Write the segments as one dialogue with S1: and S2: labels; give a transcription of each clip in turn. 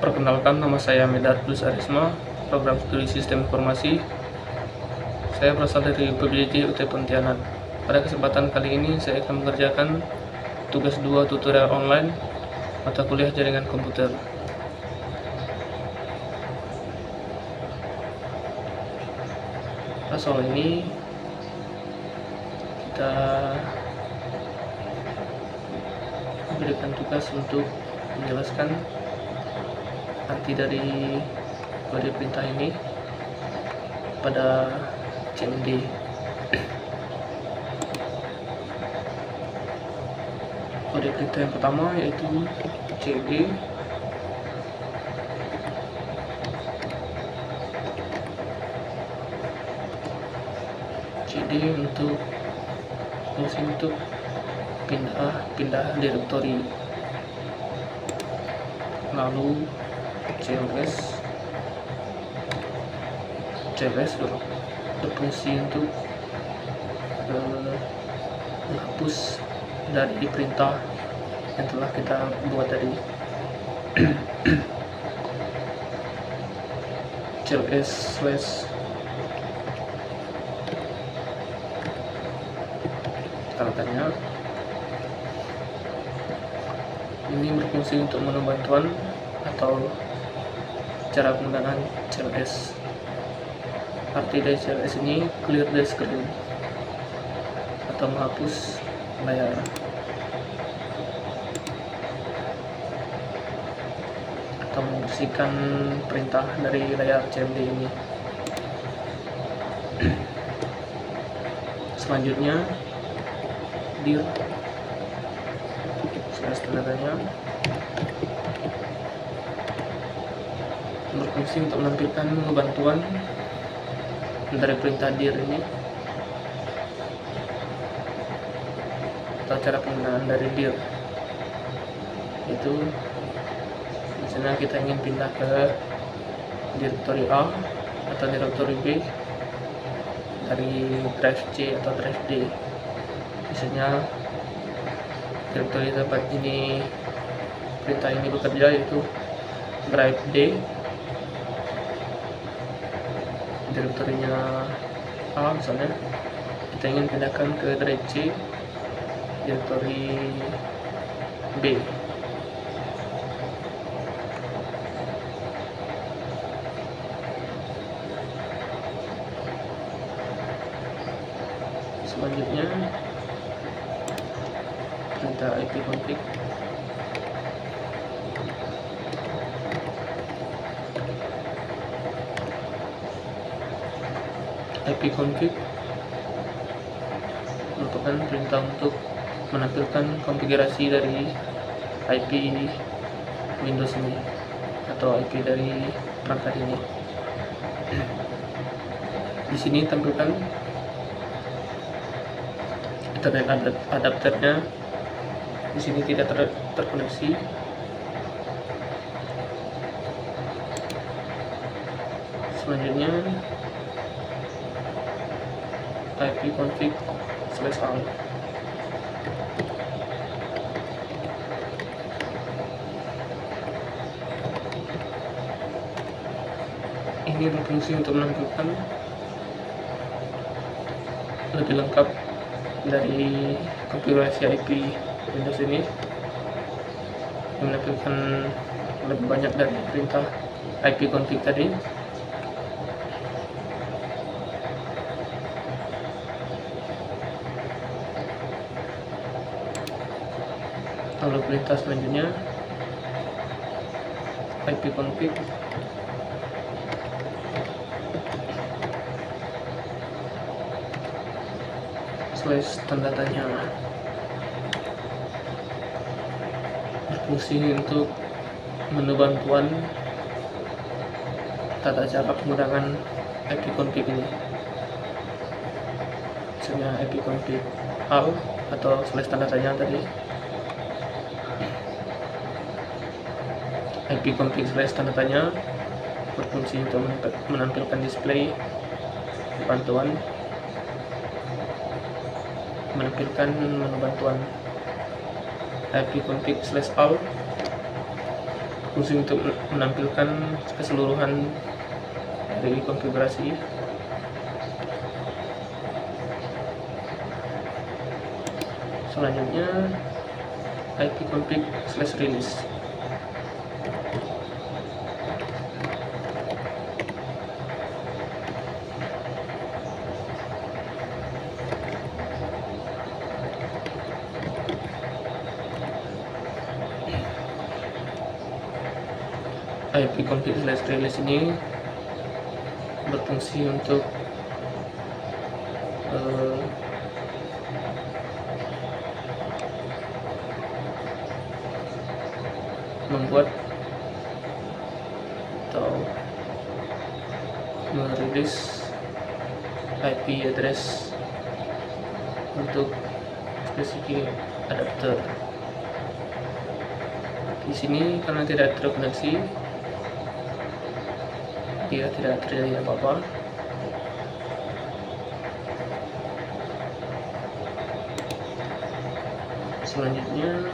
S1: Perkenalkan, nama saya Medat Plus Arisma, program studi Sistem Informasi. Saya berasal dari PBJ UT Pontianak. Pada kesempatan kali ini saya akan mengerjakan tugas 2 tutorial online mata kuliah jaringan komputer. Pada soal ini kita berikan tugas untuk menjelaskan arti dari kode perintah ini pada CMD. Kode perintah yang pertama yaitu CD. CD untuk fungsi untuk pindah direktori. Lalu CLS berfungsi untuk menghapus dari perintah yang telah kita buat tadi. CLS slash tanda tanya ini berfungsi untuk menu bantuan atau cara penggunaan CLS. Arti dari CLS ini clear the screen atau menghapus layar. Atau membersihkan perintah dari layar CMD ini. Selanjutnya dir tandanya berfungsi untuk menampilkan menu bantuan dari perintah dir ini atau cara penggunaan dari dir, itu misalnya kita ingin pindah ke direktori A atau direktori B dari drive C atau drive D. Misalnya direktori tempat ini perintah ini bekerja yaitu drive D, direktorinya A misalnya, kita ingin pindahkan ke drive C direktori B. Selanjutnya perintah IP config. IP config merupakan perintah untuk menampilkan konfigurasi dari IP Windows ini atau IP dari perangkat ini. Di sini tampilkan Ethernet adapternya. Di sini tidak terkoneksi. Selanjutnya IP config /all. Ini berfungsi untuk menampilkan lebih lengkap dari konfigurasi IP Windows ini, menampilkan lebih banyak dari perintah IP config tadi. Lalu perintah selanjutnya IP config / tanda tanya berfungsi untuk menu bantuan tata cara penggunaan IP config ini. Misalnya IP config all atau / tanda tanya tadi. IP config / tanda tanya berfungsi untuk menampilkan display bantuan, menampilkan menu bantuan. IP config /all fungsi untuk menampilkan keseluruhan dari konfigurasi. Selanjutnya ipconfig/release. ipconfig/release ini berfungsi untuk membuat atau merilis IP address untuk spesifik adapter. Di sini karena tidak terkoneksi, dia tidak terjadi apa-apa. Selanjutnya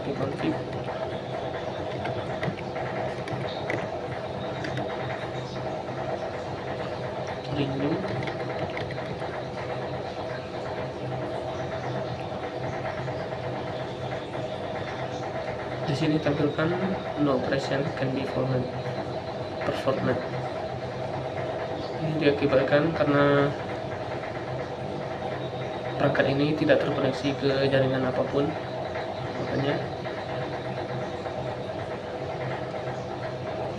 S1: ipconfig renew. Di sini tampilkan no operation can be performed. Ini diakibatkan karena perangkat ini tidak terkoneksi ke jaringan apapun, makanya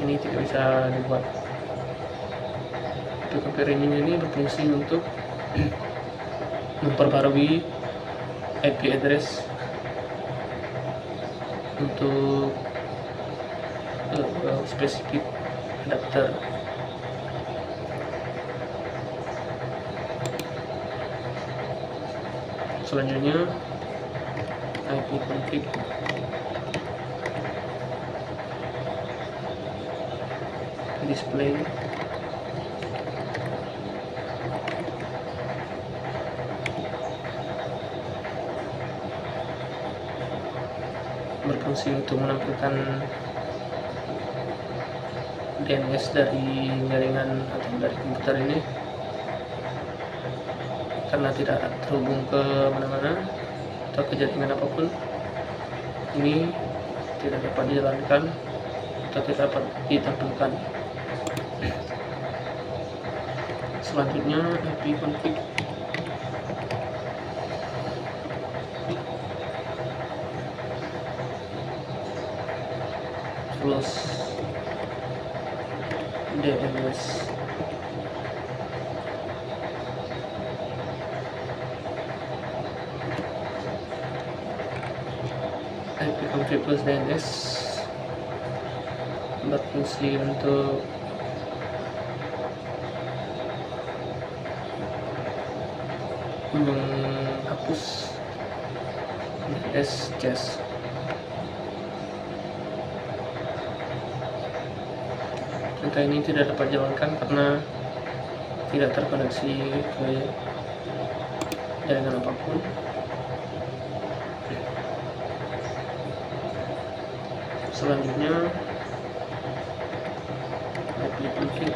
S1: ini tidak bisa dibuat. ipconfig renew ini berfungsi untuk memperbarui IP address untuk spesifik adapter. Selanjutnya ipconfig display berfungsi untuk menampilkan DNS dari jaringan atau dari komputer ini karena tidak terhubung ke mana-mana atau ke jaringan apapun. Ini tidak dapat dijalankan atau tidak dapat ditampilkan. Selanjutnya ipconfig close DNS. ipconfig plus DNS berfungsi untuk menghapus DNS cache. Perintah ini tidak dapat dijalankan karena tidak terkoneksi ke jaringan apapun. Selanjutnya ipconfig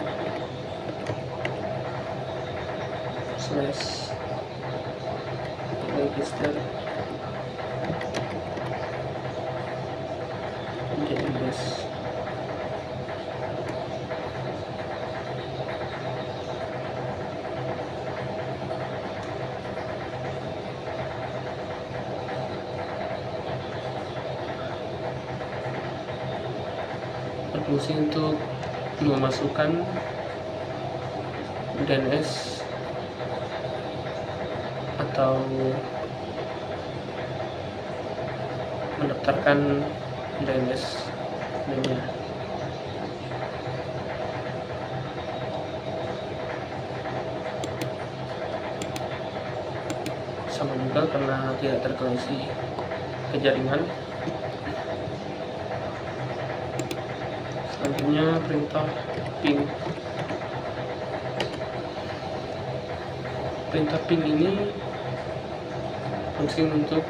S1: /register DNS. Berfungsi untuk memasukkan DNS atau mendaftarkan DNS lainnya. Sama juga karena tidak terkoneksi ke jaringan. Selanjutnya perintah ping. Perintah ping ini fungsi untuk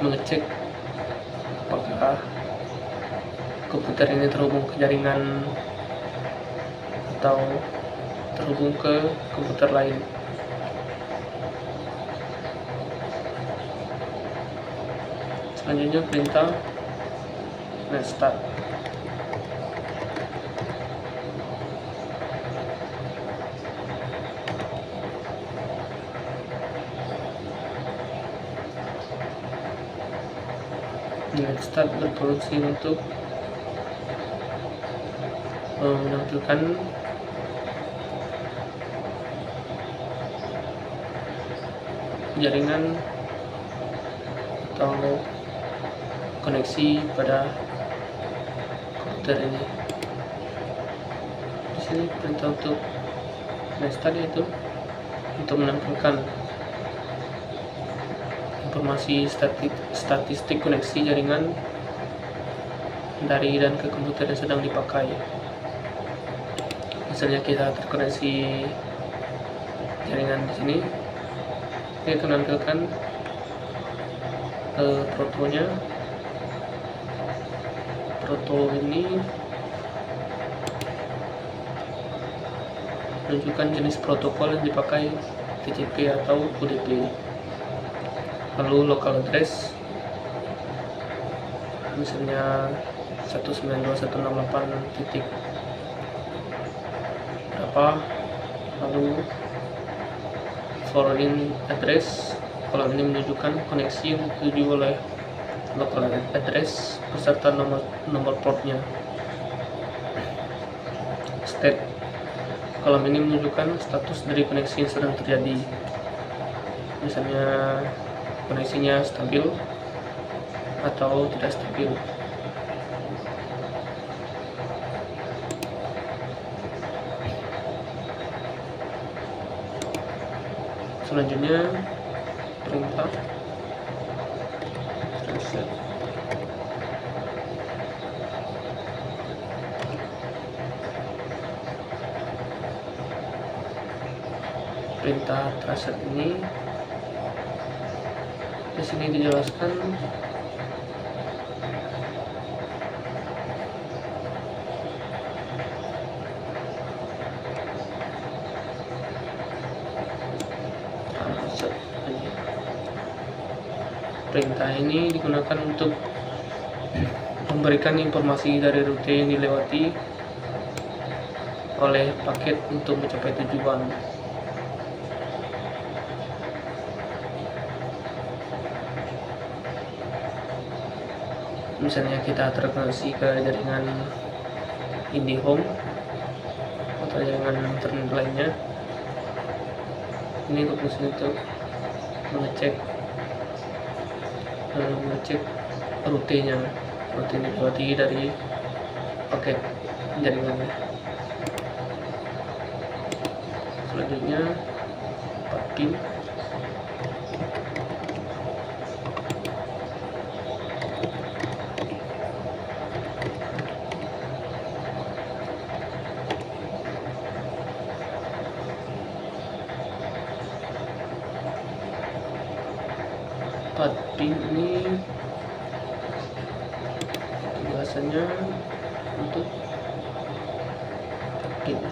S1: mengecek apakah komputer ini terhubung ke jaringan atau terhubung ke komputer lain. Selanjutnya perintah restart. Restart berfungsi untuk menampilkan jaringan atau koneksi pada komputer ini. Di sini perintah untuk restart yaitu untuk menampilkan informasi statistik koneksi jaringan dari dan ke komputer yang sedang dipakai. Misalnya kita terkoneksi jaringan di sini, ini akan menampilkan protonya. Proto ini menunjukkan jenis protokol yang dipakai, TCP atau UDP. Lalu local address, misalnya 192.168 titik berapa. Lalu foreign address, kolom ini menunjukkan koneksi yang dituju oleh local address beserta nomor portnya. State, kolom ini menunjukkan status dari koneksi yang sedang terjadi, misalnya koneksinya stabil atau tidak stabil. Selanjutnya perintah reset. Perintah reset ini di sini dijelaskan perintah ini digunakan untuk memberikan informasi dari rute yang dilewati oleh paket untuk mencapai tujuan. Misalnya kita terkoneksi ke jaringan IndiHome atau jaringan internet lainnya, ini berfungsi untuk mengecek rutenya, rute yang dilewati dari paket jaringannya. Selanjutnya pin. Pin ini biasanya untuk pin.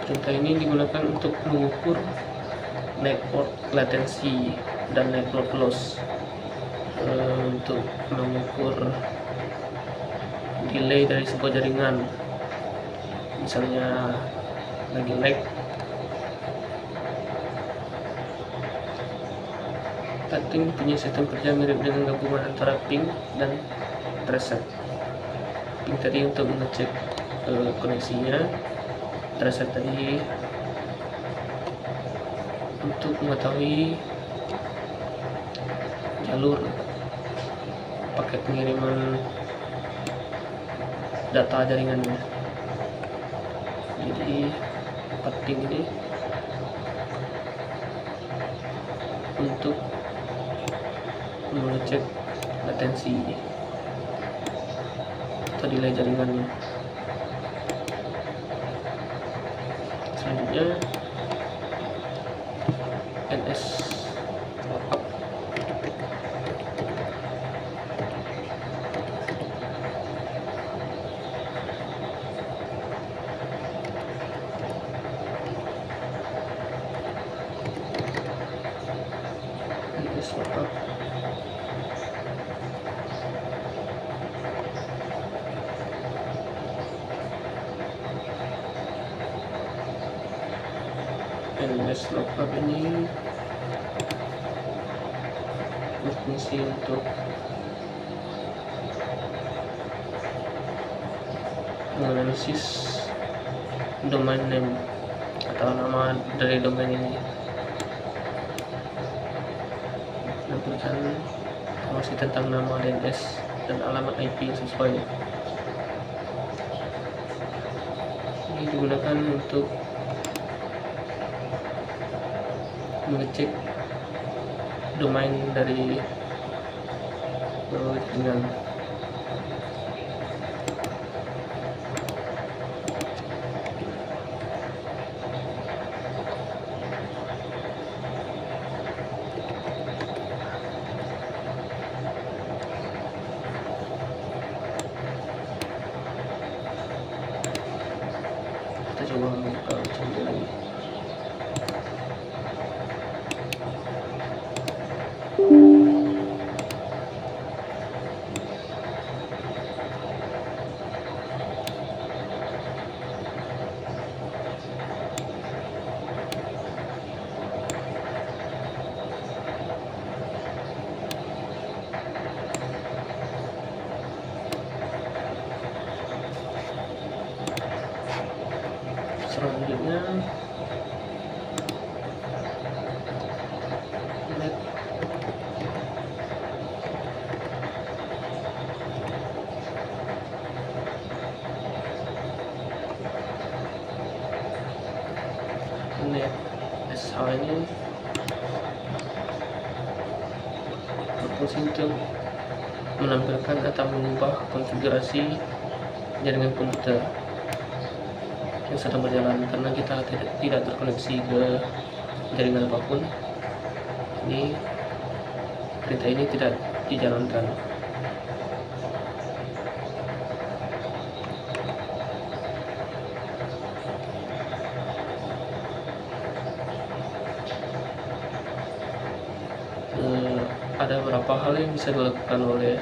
S1: Perintah ini digunakan untuk mengukur network latency dan network loss, untuk mengukur delay dari sebuah jaringan, misalnya lagi lag. Pin punya sistem kerja mirip dengan gabungan antara ping dan reset. Ping tadi untuk mengecek koneksinya, reset tadi untuk mengetahui jalur paket pengiriman data jaringannya. Jadi pin ini untuk mengecek latensi atau delay jaringannya. Selanjutnya apa. ls lookup ini berfungsi untuk menganalisis domain name atau nama dari domain ini, menampilkan informasi tentang nama DNS dan alamat IP yang sesuai. Ini digunakan untuk mengecek domain dari jaringan. Kita coba buka contoh lagi. Selanjutnya net SH ini berfungsi untuk menampilkan atau mengubah konfigurasi jaringan komputer yang sedang berjalan, karena kita tidak terkoneksi ke jaringan apapun. Ini perintah ini tidak dijalankan. Ada beberapa hal yang bisa dilakukan oleh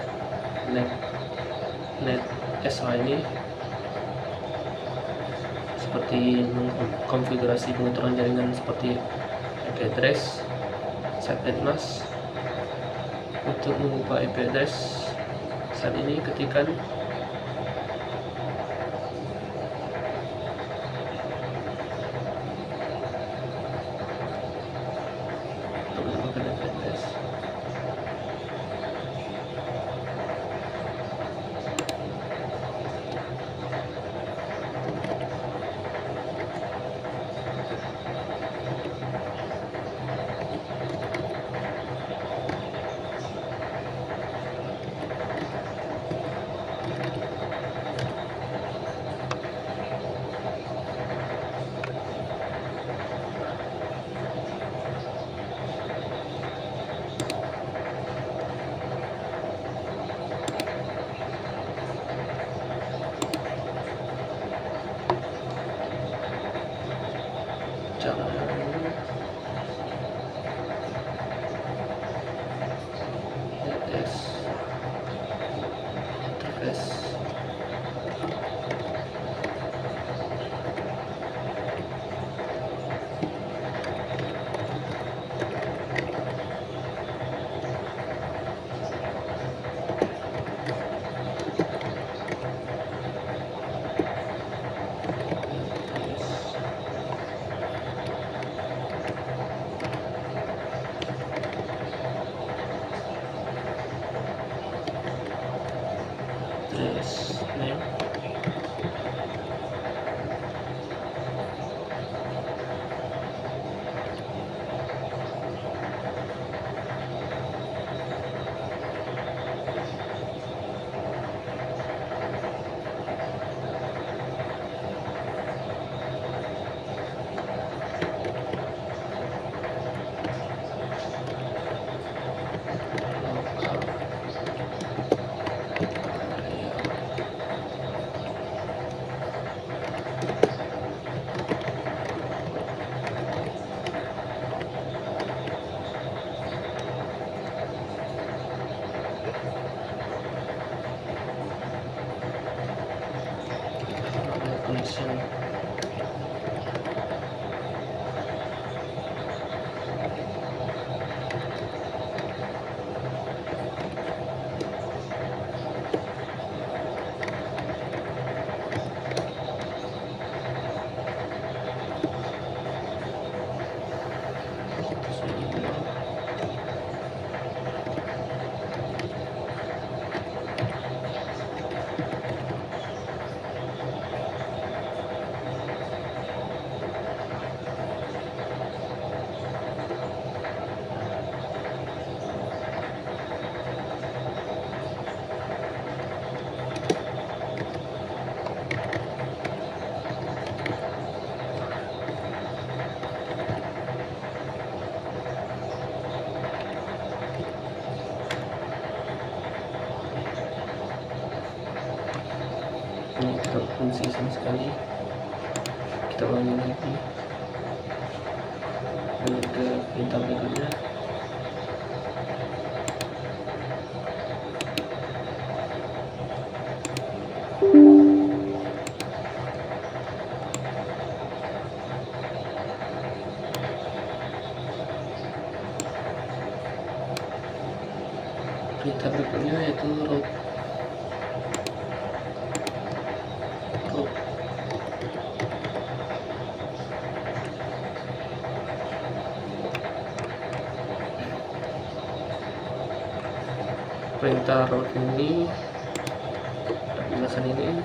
S1: net SH ini, seperti mengkonfigurasi pengaturan jaringan seperti IP address, subnet mask. Untuk mengubah IP address, saat ini ketikkan untuk mengubah IP address. Interface. Address name. Local area. ini tidak berfungsi sama sekali. Kita ulangi lagi, lanjut ke perintah berikutnya. Perintah berikutnya yaitu root. Perintah root ini, penjelasan ini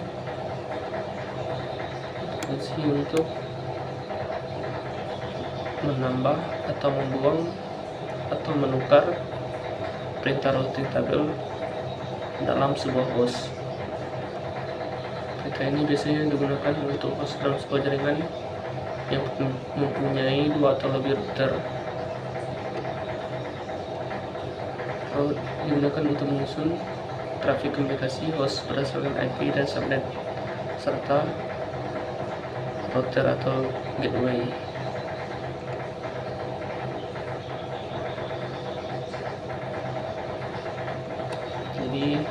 S1: fungsi untuk menambah atau membuang atau menukar perintah routing table dalam sebuah host. Perintah ini biasanya digunakan untuk host dalam sebuah jaringan yang mempunyai 2 atau lebih router. Root digunakan untuk menyusun trafik komunikasi host berdasarkan IP dan subnet serta router atau gateway. Jadi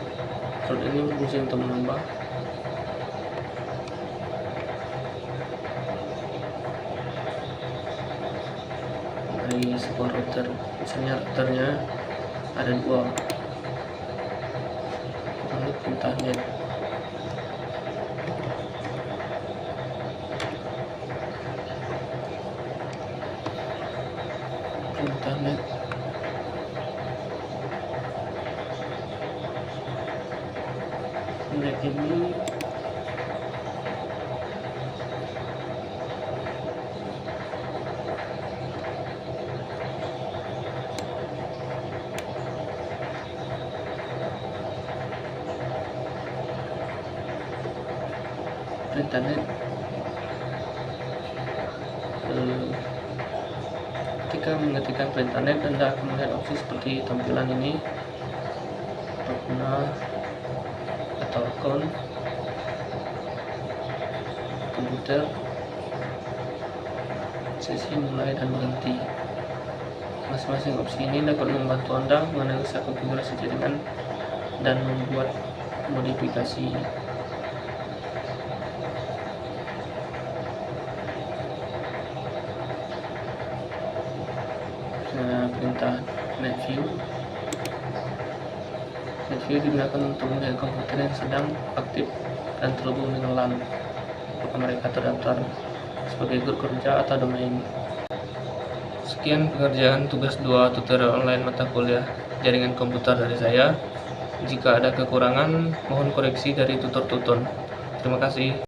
S1: root ini berfungsi untuk menambah dari sebuah router. Misalnya routernya ada 2, lalu perintah net. Perintah net ini perintah net ketika mengetikkan perintah net, Anda akan melihat opsi seperti tampilan ini: pengguna atau akun, komputer, sesi mulai dan berhenti. Masing-masing opsi ini dapat membantu Anda menganalisa konfigurasi jaringan dan membuat modifikasi. Perintah netview. Netview digunakan untuk melihat komputer yang sedang aktif dan terhubung dengan LAN, apakah mereka terdaftar sebagai grup kerja atau domain. Sekian pengerjaan tugas 2 tutorial online mata kuliah jaringan komputer dari saya. Jika ada kekurangan, mohon koreksi dari tutor-tutor. Terima kasih.